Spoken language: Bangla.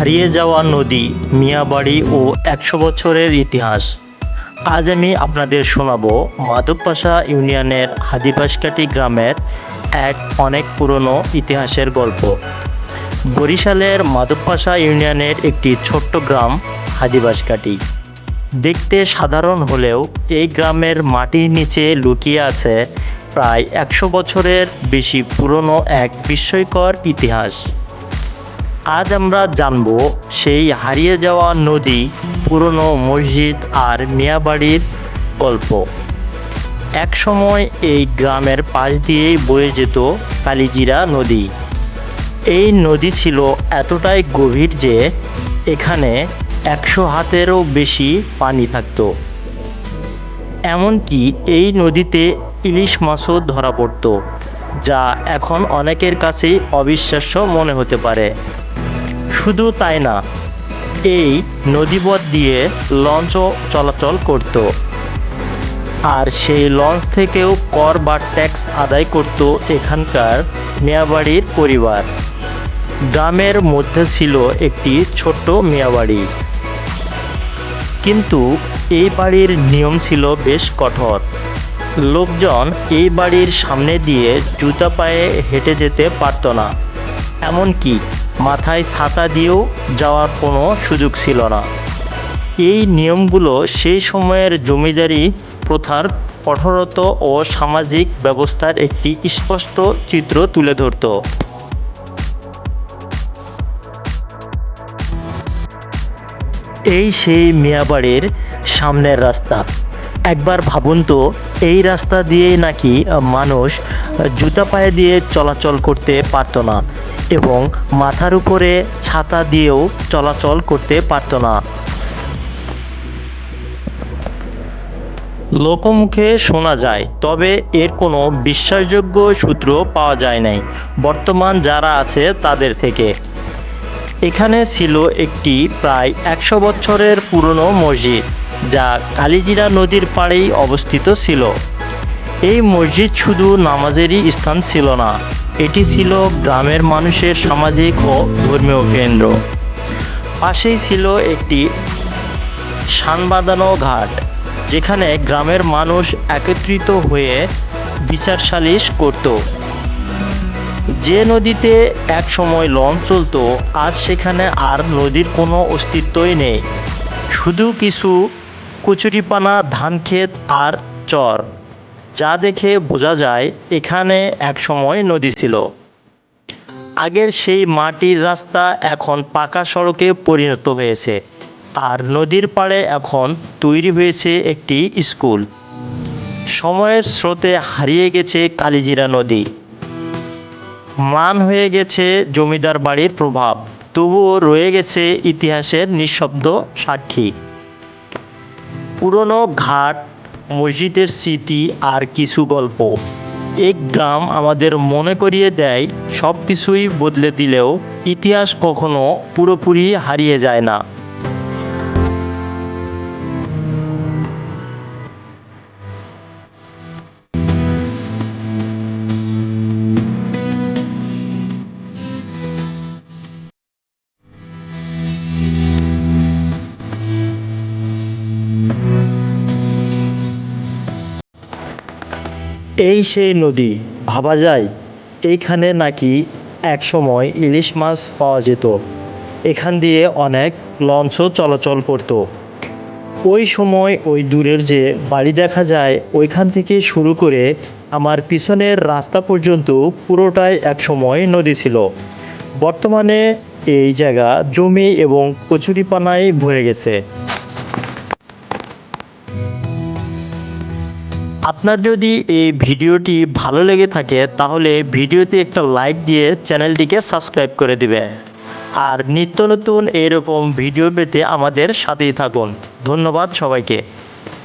হারিয়ে যাওয়া নদী, মিয়াবাড়ি ও ১০০ বছরের ইতিহাস। আজ আমি আপনাদের শোনাবো মাধবপাশা ইউনিয়নের হাজীবাসকাটি গ্রামের এক অনেক পুরনো ইতিহাসের গল্প। বরিশালের মাধবপাশা ইউনিয়নের একটি ছোট্ট গ্রাম হাজীবাসকাটি। দেখতে সাধারণ হলেও এই গ্রামের মাটির নিচে লুকিয়ে আছে প্রায় ১০০ বছরের বেশি পুরনো এক বিস্ময়কর ইতিহাস। আজ আমরা জানব সেই হারিয়ে যাওয়া নদী, পুরনো মসজিদ আর মিয়াবাড়ির গল্প। এক সময় এই গ্রামের পাশ দিয়েই বয়ে যেত কালিজিরা নদী। এই নদী ছিল এতটাই গভীর যে এখানে ১০০ হাতেরও বেশি পানি থাকত। এমনকি এই নদীতে ইলিশ মাছও ধরা পড়ত, যা এখন অনেকের কাছেই অবিশ্বাস্য মনে হতে পারে। শুধু তাই না, এই নদীপথ দিয়ে লঞ্চও চলাচল করত, আর সেই লঞ্চ থেকেও কর বা ট্যাক্স আদায় করত এখানকার মিয়াবাড়ির পরিবার। গ্রামের মধ্যে ছিল একটি ছোট্ট মিয়াবাড়ি, কিন্তু এই বাড়ির নিয়ম ছিল বেশ কঠোর। লোকজন এই বাড়ির সামনে দিয়ে জুতা পায়ে হেঁটে যেতে পারত না, এমনকি মাথায় ছাতা দিয়েও যাওয়ার কোনো সুযোগ ছিল না। এই নিয়মগুলো সেই সময়ের জমিদারি প্রথার কঠোরতা ও সামাজিক ব্যবস্থার একটি স্পষ্ট চিত্র তুলে ধরত। এই সেই মিয়াবাড়ির সামনের রাস্তা। একবার ভাবুন তো, এই রাস্তা দিয়েই নাকি মানুষ জুতা পায়ে দিয়ে চলাচল করতে পারত না, এবং মাথার উপরে ছাতা দিয়েও চলাচল করতে পারত না। লোকমুখে শোনা যায়, তবে এর কোনো বিশ্বাসযোগ্য সূত্র পাওয়া যায় নাই বর্তমান যারা আছে তাদের থেকে। এখানে ছিল একটি প্রায় ১০০ বছরের পুরনো মসজিদ, যা কালিজিরা নদীর পাড়েই অবস্থিত ছিল। এই মসজিদ শুধু নামাজেরই স্থান ছিল না, এটি ছিল গ্রামের মানুষের সামাজিক ও ধর্মীয় কেন্দ্র। পাশেই ছিল একটি শান বাঁধানো ঘাট, যেখানে গ্রামের মানুষ একত্রিত হয়ে বিচার সালিশ করত। যে নদীতে এক সময় লঞ্চ চলত, আজ সেখানে আর নদীর কোনো অস্তিত্বই নেই, শুধু কিছু কচুরিপানা, ধানক্ষেত আর চর, যা দেখে বোঝা যায় এখানে এক সময় নদী ছিল। আগের সেই মাটির রাস্তা এখন পাকা সড়কে পরিণত হয়েছে, আর নদীর পাড়ে এখন তৈরি হয়েছে একটি স্কুল। সময়ের স্রোতে হারিয়ে গেছে কালিজিরা নদী, ম্লান হয়ে গেছে জমিদার বাড়ির প্রভাব, তবুও রয়ে গেছে ইতিহাসের নিঃশব্দ সাক্ষী। পুরনো ঘাট, মসজিদের স্মৃতি আর কিছু গল্প। এক গ্রাম আমাদের মনে করিয়ে দেয়, সব কিছুই বদলে দিলেও ইতিহাস কখনো পুরোপুরি হারিয়ে যায় না। এই সেই নদী, ভাবা যায় এইখানে নাকি এক সময় ইলিশ মাছ পাওয়া যেত। এখান দিয়ে অনেক লঞ্চও চলাচল করত। ওই সময় ওই দূরের যে বাড়ি দেখা যায়, ওইখান থেকে শুরু করে আমার পিছনের রাস্তা পর্যন্ত পুরোটাই এক সময় নদী ছিল। বর্তমানে এই জায়গা জমি এবং কচুরিপানায় ভরে গেছে। আপনার যদি এই ভিডিওটি ভালো লেগে থাকে, তাহলে ভিডিওতে একটা লাইক দিয়ে চ্যানেলটিকে সাবস্ক্রাইব করে দিবেন, আর নিত্য নতুন এরকম ভিডিও পেতে আমাদের সাথেই থাকুন। ধন্যবাদ সবাইকে।